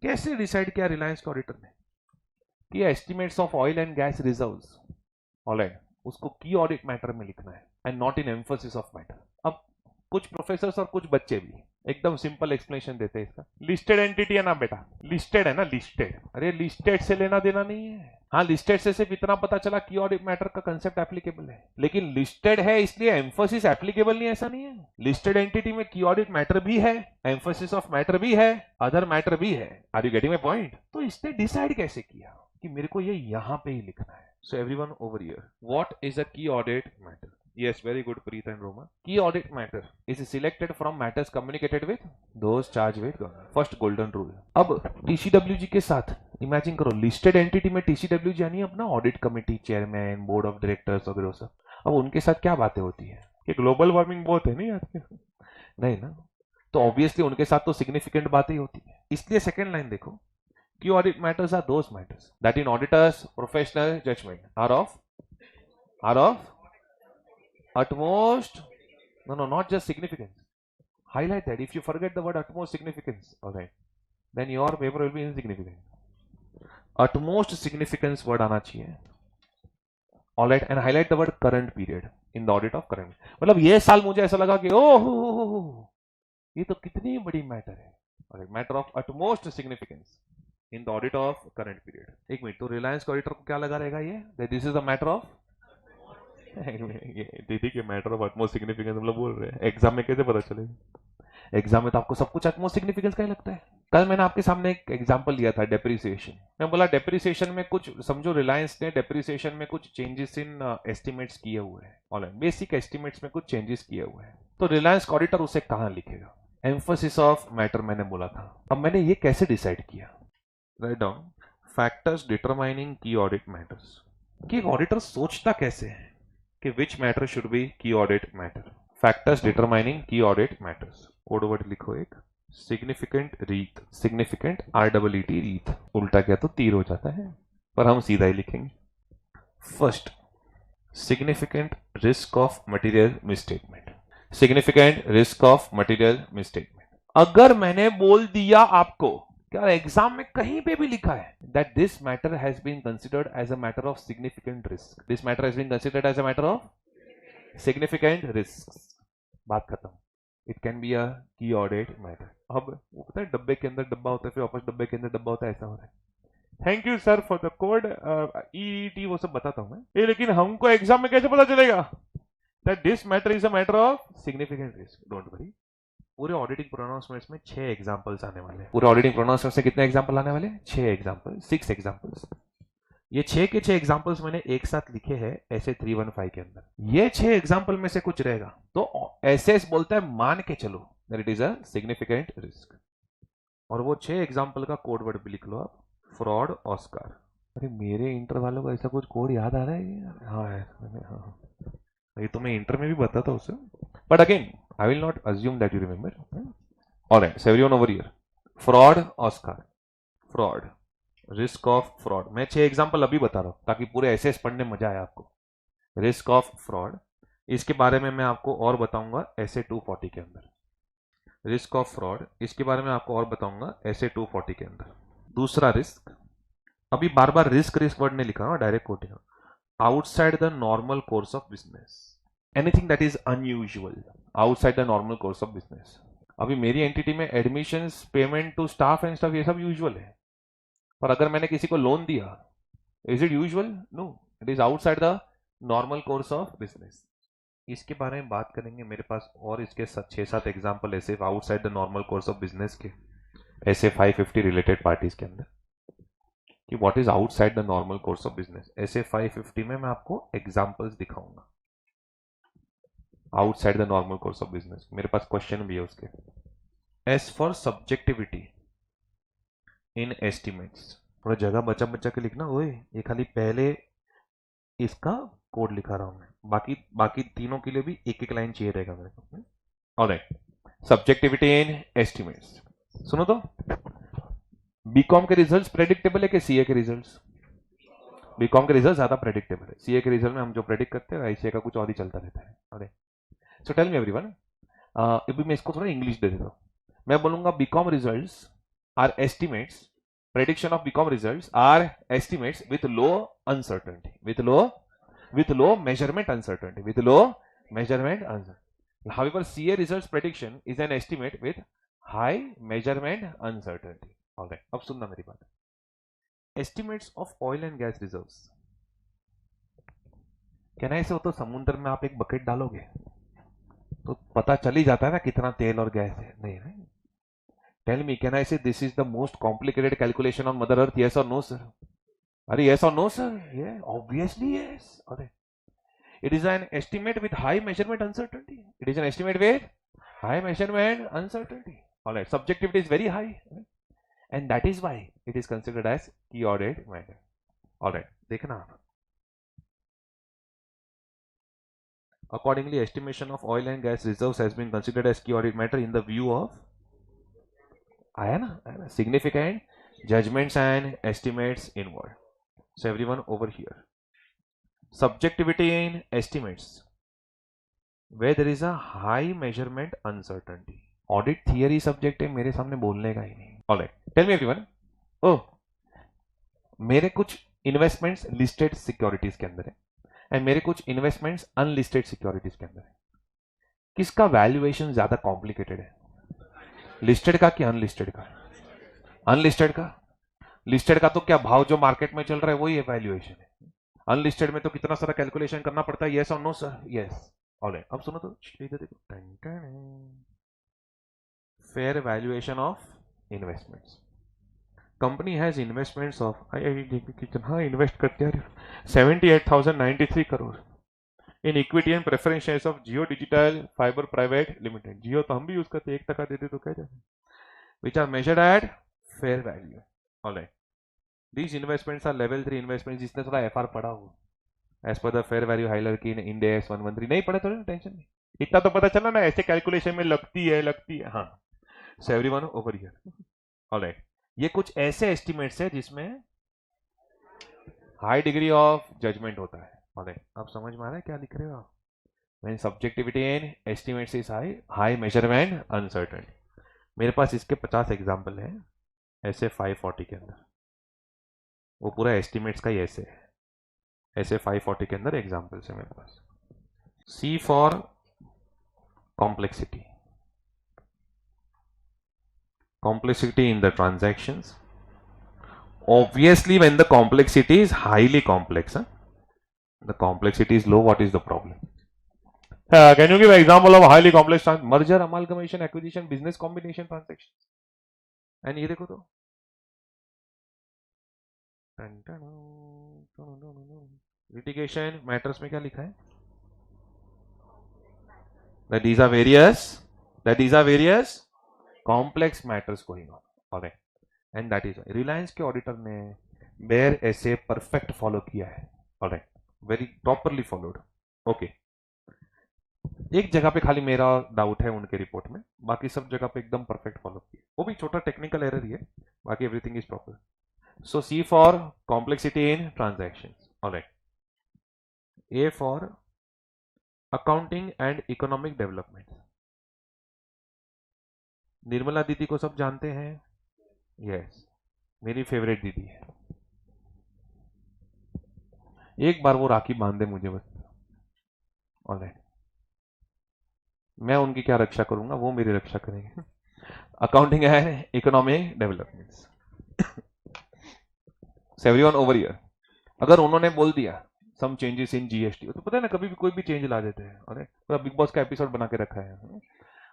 कैसे डिसाइड किया रिलायंस के ऑडिटर ने कि estimates of oil and gas reserves, alright, उसको की ऑडिट मैटर में लिखना है and not in emphasis of matter. अब कुछ प्रोफेसर और कुछ बच्चे भी एकदम सिंपल एक्सप्लेनेशन देते हैं इसका। लिस्टेड एंटिटी है ना बेटा, लिस्टेड है ना, लिस्टेड, अरे लिस्टेड से लेना देना नहीं है। हाँ, लिस्टेड से सिर्फ इतना पता चला की ऑडिट मैटर का कंसेप्ट एप्लीकेबल है, लेकिन लिस्टेड है इसलिए एम्फोसिस एप्लीकेबल नहीं, ऐसा नहीं है। लिस्टेड एंटिटी में की ऑडिट मैटर भी है, एम्फोसिस ऑफ मैटर भी है, अदर मैटर भी है। Are you getting my point? तो इसने डिसाइड कैसे किया कि मेरे को ये यहां पे ही लिखना है? So everyone over here, what is a key audit matter? Yes, very good, Preet and Roma. Key audit matter is selected from matters communicated with those charged with government. First golden rule. अब TCWG के साथ imagine करो, listed entity में TCWG यानी अपना audit committee, chairman, board of directors वगैरह सब। अब उनके साथ क्या बातें होती है कि ग्लोबल वार्मिंग बहुत है नहीं आज नहीं ना, तो ऑब्वियसली उनके साथ तो सिग्निफिकेंट बातें होती है। इसलिए सेकेंड लाइन देखो, key audit matters are those matters that in auditors professional judgment are of utmost, no, not just significance, highlight that. If you forget the word utmost significance, all right, then your paper will be insignificant. Utmost significance word आना चाहिए, all right, and highlight the word current period in the audit of current. मतलब ये साल मुझे ऐसा लगा कि ओह ये तो कितनी बड़ी मैटर है, all right, matter of utmost significance in the audit of current period. एक मिनट, तो रिलायंस के ऑडिटर को क्या लगा रहेगा ये, this is the matter of दीदी के मैटर ऑफ अटमोस्ट सिग्निफिकेंस हम लोग बोल रहे हैं। एग्जाम में कैसे पता चलेगा? एग्जाम में तो आपको सब कुछ अटमोस्ट सिग्निफिकेंस का ही लगता है। कल मैंने आपके सामने एक एग्जांपल लिया था, डेप्रिसिएशन। मैं बोला डेप्रिसिएशन में कुछ समझो, रिलायंस ने डेप्रिसिएशन में कुछ चेंजेस इन एस्टिमेट्स किए हुए हैं, ऑनलाइन बेसिक एस्टिमेट्स में कुछ चेंजेस किए हुए हैं, तो रिलायंस का ऑडिटर उसे कहां लिखेगा? एम्फोसिस ऑफ मैटर मैंने बोला था। अब मैंने ये कैसे डिसाइड किया? राइट डाउन फैक्टर्स डिटरमाइनिंग की ऑडिट मैटर्स। कि एक ऑडिटर सोचता कैसे है कि विच मैटर शुड बी की ऑडिट मैटर। फैक्टर्स डिटरमाइनिंग की ऑडिट मैटर्स, कोड वर्ड लिखो एक, सिग्निफिकेंट रीत, सिग्निफिकेंट REET रीत, उल्टा क्या तो तीर हो जाता है, पर हम सीधा ही लिखेंगे। First, significant risk of material misstatement, significant risk of material misstatement. अगर मैंने बोल दिया आपको, क्या एग्जाम में कहीं पे भी लिखा है that this matter has been considered as a matter of significant risk, this matter has been considered as a matter of significant risks, बात खत्म। It can be a key audit matter। अब वो पता है डब्बे के अंदर डब्बा होता है, फिर वापस डब्बे के अंदर डब्बा होता है, ऐसा हो रहा है। Thank you sir for the code, EET वो सब बताता हूं मैं, लेकिन हमको एग्जाम में कैसे पता चलेगा that this matter is a matter of significant risk? Don't worry, पूरे ऑडिटिंग प्रोनाउंसमेंट्स में 6 एग्जांपल्स आने वाले हैं। पूरे ऑडिटिंग प्रोनाउंसमेंट्स में कितने एग्जांपल आने वाले हैं? 6 एग्जांपल, 6 एग्जांपल्स। ये 6 के 6 एग्जांपल्स मैंने एक साथ लिखे हैं ऐसे 315 के अंदर। ये 6 एग्जांपल में से कुछ रहेगा तो एसएस बोलता है मान के चलो that it is a significant risk, और वो 6 एग्जांपल का कोड वर्ड भी लिख लो आप, फ्रॉड ऑस्कार। अरे मेरे इंटर वालों को ऐसा कुछ कोड याद आ रहा है? हाँ है, हाँ, ये तो मैं इंटर में भी बताता हूँ उसे, but again I will not assume that you remember. Alright, so everyone over here. Fraud, Oscar. Fraud. Risk of fraud. मैं 6 एग्जाम्पल अभी बता रहा हूं ताकि पूरे एसएस पढ़ने में मजा आए आपको। रिस्क ऑफ फ्रॉड, इसके बारे में मैं आपको और बताऊंगा ऐसे 240 के अंदर। रिस्क ऑफ फ्रॉड, इसके बारे में आपको और बताऊंगा ऐसे 240 के अंदर। दूसरा रिस्क, अभी बार बार रिस्क रिस्क वर्ड नहीं लिखा, direct quoting, outside the normal course of business, anything that is unusual outside the normal course of business. अभी मेरी एंटिटी में admissions, payment to staff and staff, ये सब यूजुअल है, पर अगर मैंने किसी को लोन दिया, is it usual? No, it is outside the normal course of business. इसके बारे में बात करेंगे, मेरे पास और इसके 6-7 एग्जाम्पल ऐसे outside the normal course of business के, ऐसे 550 रिलेटेड पार्टीज के अंदर कि what is outside the normal course of business. ऐसे 550 में मैं आपको एग्जाम्पल्स दिखाऊंगा outside the normal course of business. मेरे पास क्वेश्चन भी है उसके। As for subjectivity in estimates, थोड़ा जगह बचा बचा के लिखना। ओए ये खाली पहले इसका कोड लिखा रहा हूं मैं, बाकी तीनों के लिए भी एक एक लाइन चाहिए रहेगा मेरे को। Alright, subjectivity in estimates. सुनो तो, बीकॉम के रिजल्ट्स प्रेडिक्टेबल है कि सीए के रिजल्ट्स? बीकॉम के रिजल्ट ज्यादा प्रेडिक्टेबल है। सीए के रिजल्ट में हम जो प्रेडिक्ट करते हैं आईसीए का कुछ और ही चलता रहता है। अरे सो टेल मी एवरीवन, अभी मैं इसको थोड़ा इंग्लिश दे देता हूं। मैं बोलूंगा BCom results are estimates prediction of BCom results are estimates with low uncertainty, with low measurement uncertainty, with low measurement uncertainty. However, CA results prediction is an estimate with high measurement uncertainty. All right, अब सुनना मेरी बात. Estimates of oil and gas reserves. कहना ऐसे हो तो समुद्र में आप एक बकेट डालोगे तो पता चल ही जाता है ना कितना तेल और गैस है. नहीं नहीं. Tell me, can I say this is the most complicated calculation on Mother Earth? Yes or no, sir? Are yes or no, sir? Yeah, obviously yes. Okay. It is an estimate with high measurement uncertainty. It is an estimate with high measurement uncertainty. All right. Subjectivity is very high, and that is why it is considered as key audit matter. All right. देखना. Accordingly, estimation of oil and gas reserves has been considered as key audit matter in the view of आया ना significant judgments and estimates involved. So everyone over here. Subjectivity in estimates where there is a high measurement uncertainty. Audit theory subject है मेरे सामने बोलने का ही नहीं. All right. Tell me everyone. Oh, मेरे कुछ इन्वेस्टमेंट्स लिस्टेड सिक्योरिटीज के अंदर है एंड मेरे कुछ इन्वेस्टमेंट्स अनलिस्टेड सिक्योरिटीज के अंदर है. किसका वैल्यूएशन ज्यादा कॉम्प्लिकेटेड है, लिस्टेड का कि अनलिस्टेड का? अनलिस्टेड का. लिस्टेड का तो क्या भाव जो मार्केट में चल रहा है वही है वैल्यूएशन है. अनलिस्टेड में तो कितना सारा कैलकुलेशन करना पड़ता है. यस और नो सर? यस. ऑलराइट. अब सुनो तो इधर देखो. Fair valuation of investments. Company has investments of कितना इन्वेस्ट करते हैं 78,093 crore in equity and preference shares of Jio digital fibre private limited. Jio तो हम भी यूज करते हैं, 1% देते तो क्या जाए. Which are measured at fair value. Alright. These investments are level 3 investment. जिसने थोड़ा एफआर पढ़ा हो एज पर the fair value hierarchy in Ind AS 113. नहीं पढ़े तो टेंशन नहीं, इतना तो पता चला ना ऐसे कैलकुलेशन में लगती है. हाँ. सो एवरीवन ओवर हियर. ऑलराइट. ये कुछ ऐसे एस्टिमेट्स है जिसमें हाई डिग्री ऑफ जजमेंट होता है. ऑलराइट. आप समझ में आ रहा है क्या लिख रहे हो आप? When subjectivity in estimates is high, high measurement uncertain. मेरे पास इसके 50 एग्जांपल हैं ऐसे 540 के अंदर. वो पूरा एस्टिमेट्स का ही ऐसे है. ऐसे 540 के अंदर एग्जांपल्स है मेरे पास. C for complexity. Complexity in the transactions. Obviously, when the complexity is highly complex, the complexity is low. What is the problem? Can you give an example of highly complex merger, amalgamation, acquisition, business combination transactions? And ये देखो तो litigation matters में क्या लिखा है? That these are various complex matters going on. Alright. And that is Reliance के auditor ने bear ऐसे परफेक्ट फॉलो किया है. Alright. Very properly followed. Okay. एक जगह पे खाली मेरा डाउट है उनके रिपोर्ट में, बाकी सब जगह पे एकदम परफेक्ट फॉलो किया. वो भी छोटा टेक्निकल एरर ही है, बाकी everything is proper. So see for complexity in transactions. Alright. A for accounting and economic development. Nirmala didi को सब जानते हैं. यस. मेरी फेवरेट दीदी है. एक बार वो राखी बांध दे मुझे बस. ऑलराइट. मैं उनकी क्या रक्षा करूंगा, वो मेरी रक्षा करेंगे. Accounting and economic developments. Everyone over here. अगर उन्होंने बोल दिया सम चेंजेस इन जीएसटी, तो पता है ना कभी भी कोई भी चेंज ला देते हैं. ऑलराइट. पूरा बिग बॉस का एपिसोड बना के रखा है.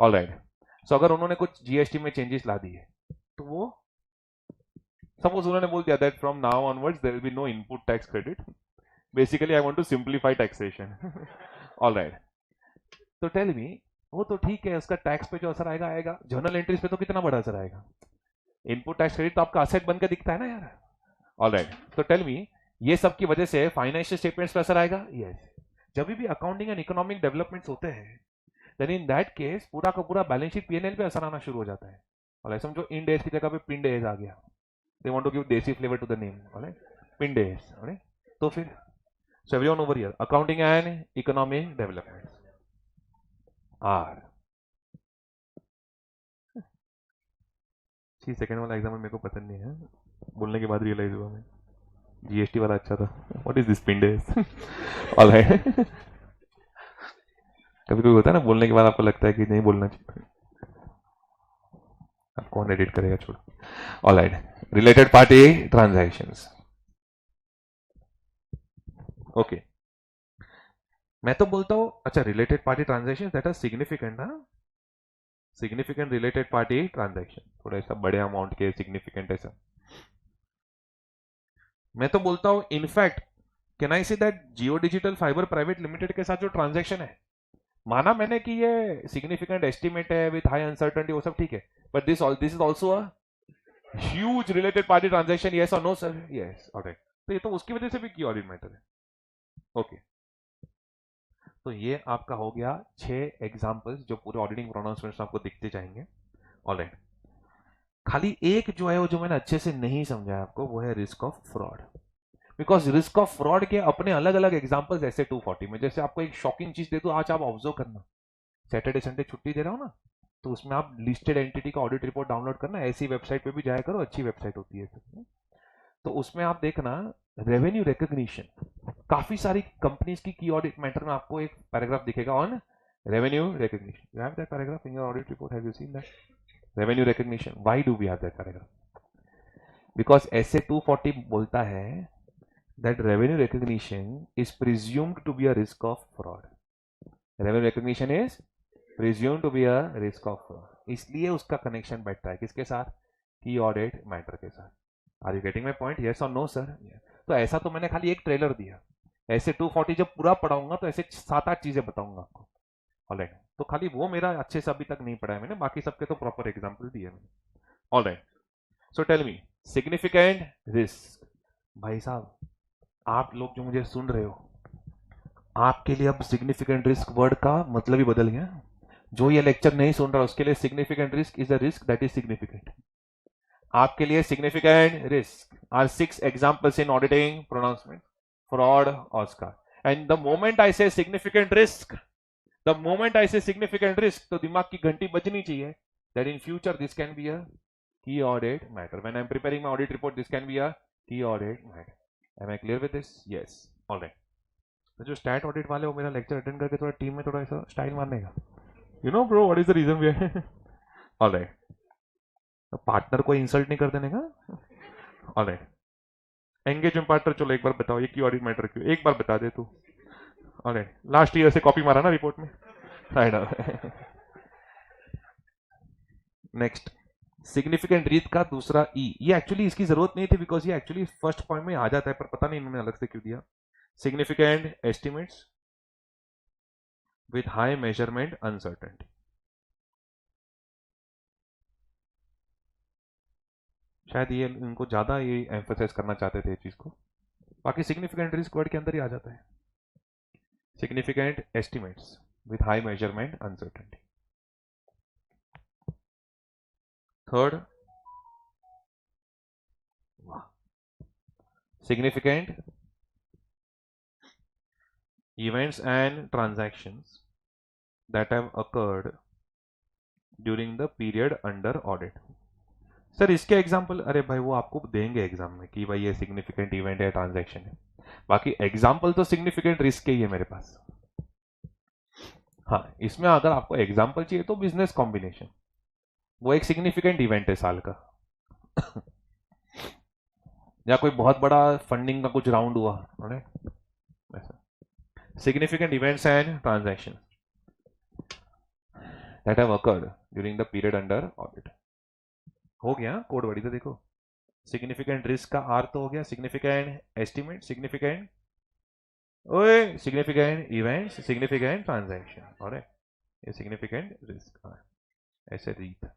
ऑलराइट. सो अगर उन्होंने कुछ जीएसटी में चेंजेस ला दिए तो वो सपोज उन्होंने बोल दिया that from now onwards there will be no input tax credit. Basically I want to simplify taxation. Alright. तो टेल मी, वो तो ठीक है, उसका टैक्स पे जो असर आएगा आएगा, जर्नल एंट्रीज पे तो कितना बड़ा असर आएगा. इनपुट टैक्स क्रेडिट तो आपका असेट बनकर दिखता है ना यार. ऑलराइट. तो टेल मी, ये सब की वजह से फाइनेंशियल स्टेटमेंट्स पे असर आएगा. यस. जब भी अकाउंटिंग एंड इकोनॉमिक डेवलपमेंट्स होते हैं then in that case पूरा का पूरा बैलेंस शीट पीएनएल पे असर आना शुरू हो जाता है. और समझो इंड एज की जगह पे पिंड एज आ गया. They want to give desi flavour to the name. Alright. Pind age. Alright. तो फिर so everyone over here. Accounting and economic development are. 6 second वाला एग्जाम मेरे को पता नहीं है. बोलने के बाद रियलाइज हुआ मैं जीएसटी वाला अच्छा था. व्हाट इज दिस पिंडेस. ऑलराइट. कभी कभी होता है ना बोलने के बाद आपको लगता है कि नहीं बोलना चाहिए. अब कौन एडिट करेगा, छोड़ो. Alright. Related party transactions. Okay. मैं तो बोलता हूं अच्छा related party transaction that are significant. ना सिग्निफिकेंट रिलेटेड पार्टी ट्रांजैक्शन थोड़ा सा बड़े अमाउंट के सिग्निफिकेंट ऐसा. मैं तो बोलता हूं in fact can I say that Jio digital fibre private limited के साथ जो ट्रांजैक्शन है, माना मैंने कि ये सिग्निफिकेंट एस्टिमेट है विद हाई अनसर्टेनिटी, वो सब ठीक है, but this is also a huge related party transaction. Yes और नो सर? यस. ऑलराइट. तो ये तो उसकी वजह से भी की ऑडिट मैटर है. ओके. तो ये आपका हो गया 6 एग्जांपल्स जो पूरे ऑडिटिंग प्रोनाउंसमेंट्स आपको दिखते जाएंगे. ऑलराइट. खाली एक जो है वो जो मैंने अच्छे से नहीं समझाया आपको, वो है risk of fraud. Because risk of fraud के अपने अलग अलग एग्जांपल्स ऐसे 240 में. जैसे आपको एक शॉकिंग चीज दे दूं, आज आप ऑब्जर्व करना, सैटरडे संडे छुट्टी दे रहा हूं ना, तो उसमें आप लिस्टेड एंटिटी का ऑडिट रिपोर्ट डाउनलोड करना, ऐसी वेबसाइट पे भी जाया करो, अच्छी वेबसाइट होती है. तो उसमें आप देखना रेवेन्यू रिकॉग्निशन, काफी सारी कंपनीज की ऑडिट मैटर में आपको एक पैराग्राफ दिखेगा on revenue recognition. You have that paragraph in your audit report? Have you seen that revenue recognition? Why do we have that paragraph? Because ऐसे 240 बोलता है that revenue recognition is presumed to be a risk of fraud. Revenue recognition is presumed to be a risk of fraud. इसलिए उसका connection बैठता है किसके साथ? की ऑडिट मैटर के साथ. Are you getting my point? Yes और नो सर? तो ऐसा तो मैंने खाली एक ट्रेलर दिया. ऐसे 240 जब पूरा पढ़ाऊंगा तो ऐसे 7-8 चीजें बताऊंगा आपको. ऑलराइट. तो खाली वो मेरा अच्छे से अभी तक नहीं पढ़ा है मैंने, बाकी सबके तो प्रॉपर एग्जाम्पल दिए मैंने. Alright. So tell me significant risk. भाई साहब आप लोग जो मुझे सुन रहे हो, आपके लिए अब सिग्निफिकेंट रिस्क वर्ड का मतलब ही बदल गया. जो ये लेक्चर नहीं सुन रहा उसके लिए significant risk is a risk that is significant. आपके लिए significant risk are 6 examples in auditing pronouncement fraud occur. And the moment I say significant risk, the moment I say significant risk, तो दिमाग की घंटी बजनी चाहिए that in future this can be a key audit matter. When I am preparing my audit report this can be a key audit matter. Am I clear with this? Yes. All right. तो जो stat audit वाले वो मेरा lecture attend करके थोड़ा team में थोड़ा ऐसा स्टाइल मारने का. You know bro what is the reason we are. All right. तो पार्टनर को इंसल्ट नहीं कर देने का. All right. एंगेजमेंट पार्टनर चलो एक बार बताओ ये की ऑडिट मैटर क्यों, एक बार बता दे तू. All right. लास्ट ईयर से कॉपी मारा ना रिपोर्ट में. नेक्स्ट सिग्निफिकेंट रिस्क का दूसरा ई. ये एक्चुअली इसकी जरूरत नहीं थी बिकॉज ये एक्चुअली फर्स्ट पॉइंट में आ जाता है, पर पता नहीं इन्होंने अलग से क्यों दिया. Significant estimates with high measurement uncertainty. शायद ये इनको ज्यादा ये एम्फोसाइज करना चाहते थे इस चीज को. बाकी सिग्निफिकेंट रिस्क वर्ड के अंदर ही आ जाता है. Significant estimates with high measurement uncertainty. Third significant events and transactions that have occurred during the period under audit. Sir इसके एग्जाम्पल, अरे भाई वो आपको देंगे एग्जाम में कि भाई ये सिग्निफिकेंट इवेंट है, ट्रांजैक्शन है. बाकी एग्जाम्पल तो सिग्निफिकेंट रिस्क के ही है मेरे पास. हाँ इसमें अगर आपको एग्जाम्पल चाहिए तो बिजनेस कॉम्बिनेशन, वो एक सिग्निफिकेंट इवेंट है साल का. या कोई बहुत बड़ा फंडिंग का कुछ राउंड हुआ, significant events and transaction that have occurred during the period under audit. हो गया कोड वर्ड इधर देखो. सिग्निफिकेंट रिस्क का आर तो हो गया, सिग्निफिकेंट एस्टिमेट, सिग्निफिकेंट ओए सिग्निफिकेंट इवेंट्स, सिग्निफिकेंट ट्रांजैक्शन, और ये सिग्निफिकेंट रिस्क. ऐसे रीत